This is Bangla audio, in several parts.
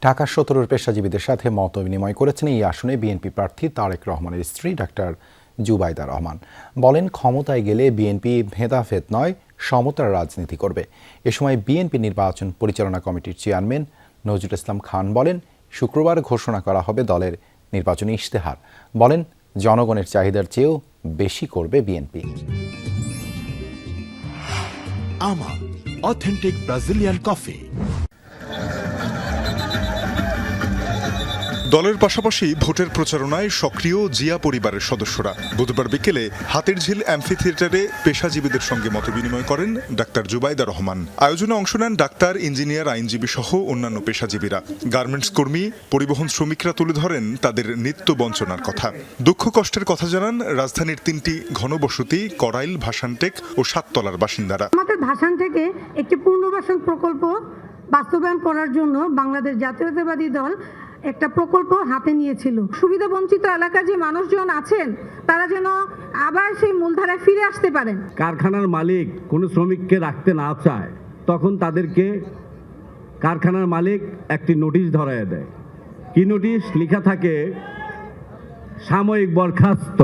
ঢাকা ১৭ পেশাজীবীদের সাথে মত বিনিময় করেছেন এই আসনে বিএনপি প্রার্থী তারেক রহমানের স্ত্রী ডাক্তার জুবাইদা রহমান। বলেন, ক্ষমতায় গেলে বিএনপি ভেদাভেদ নয়, সমতার রাজনীতি করবে। এ সময় বিএনপি নির্বাচন পরিচালনা কমিটির চেয়ারম্যান নজরুল ইসলাম খান বলেন, শুক্রবার ঘোষণা করা হবে দলের নির্বাচনী ইশতেহার। বলেন, জনগণের চাহিদার চেয়েও বেশি করবে বিএনপি। আমা অথেন্টিক ব্রাজিলিয়ান কফি। দলের পাশাপাশি ভোটের প্রচারণায় সক্রিয় জিয়া পরিবারের সদস্যরা বুধবার বিকেলে হাতিরঝিল অ্যাম্ফি থিয়েটারে পেশাজীবীদের সঙ্গে মতবিনিময় করেন ডাক্তার জুবাইদা রহমান। আয়োজনে অংশ নেন ডাক্তার, ইঞ্জিনিয়ার, আইনজীবী সহ অন্যান্য পেশাজীবীরা। গার্মেন্টস কর্মী, পরিবহন শ্রমিকরা তুলে ধরেন তাদের নিত্য বঞ্চনার কথা, দুঃখ কষ্টের কথা জানান রাজধানীর 3টি ঘনবসতি করাইল, ভাসানটেক ও সাততলার বাসিন্দারা। আমাদের ভাসান থেকে একটি পুনর্বাসন প্রকল্প বাস্তবায়ন করার জন্য বাংলাদেশ জাতীয়তাবাদী দল একটা প্রকল্প হাতে নিয়েছিল। সুবিধা বঞ্চিত এলাকার যে মানুষজন আছেন তারা যেন আবার সেই মূলধারায় ফিরে আসতে পারেন। কারখানার মালিক কোনো শ্রমিককে রাখতে না চায়, তখন তাদেরকে কারখানার মালিক একটি নোটিশ ধরায় দেয়। কি নোটিশ? লেখা থাকে সাময়িক বরখাস্ত।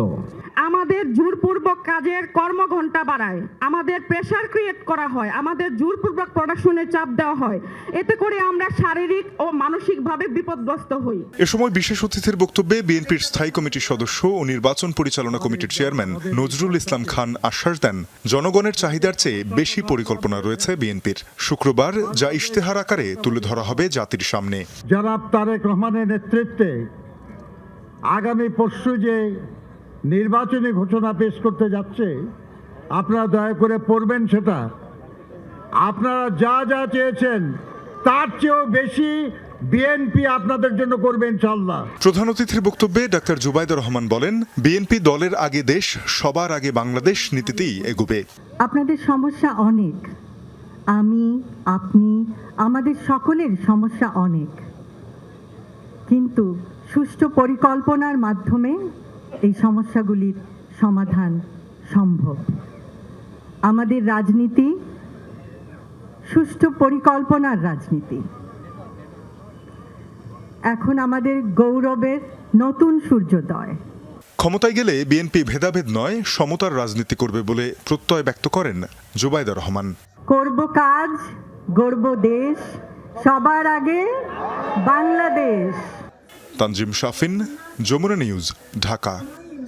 আমাদের জোরপূর্বক কাজের কর্মঘণ্টা বাড়ায়, আমাদের প্রেসার ক্রিয়েট করা হয়, আমাদের জোরপূর্বক প্রোডাকশনে চাপ দেওয়া হয়। এতে করে আমরা শারীরিক ও মানসিকভাবে বিপদগ্রস্ত হই। এ সময় বিশেষ অতিথির বক্তব্যে বিএনপির স্থায়ী কমিটির সদস্য ও নির্বাচন পরিচালনা কমিটির চেয়ারম্যান নজরুল ইসলাম খান আশ্বাস দেন, জনগণের চাহিদার চেয়ে বেশি পরিকল্পনা রয়েছে বিএনপির। শুক্রবার যা ইশতেহার আকারে তুলে ধরা হবে জাতির সামনে। জনাব তারেক রহমানের নেতৃত্বে আগামী পরশু যে নির্বাচনী ঘোষণা পেশ করতে যাচ্ছে, আপনারা দয়া করে পড়বেন সেটা। আপনারা যা যা চেয়েছেন তার চেয়েও বেশি বিএনপি আপনাদের জন্য করবে ইনশাআল্লাহ। প্রধান অতিথির বক্তব্যে ডাক্তার জুবাইদা রহমান বলেন, বিএনপি দলের আগে দেশ, সবার আগে বাংলাদেশ নীতিতেই এগোবে। আপনাদের সমস্যা অনেক, আমি, আপনি, আমাদের সকলের সমস্যা অনেক, কিন্তু সুষ্ঠু পরিকল্পনার মাধ্যমে এই সমস্যাগুলির সমাধান সম্ভব। আমাদের রাজনীতি সুষ্ঠু পরিকল্পনার রাজনীতি। এখন আমাদের গৌরবের নতুন সূর্যোদয়। ক্ষমতায় গেলে বিএনপি ভেদাভেদ নয়, সমতার রাজনীতি করবে বলে প্রত্যয় ব্যক্ত করেন জুবাইদা রহমান। করব কাজ, গড়ব দেশ, সবার আগে বাংলাদেশ। তানজিম শাফিন, যমুনা নিউজ, ঢাকা।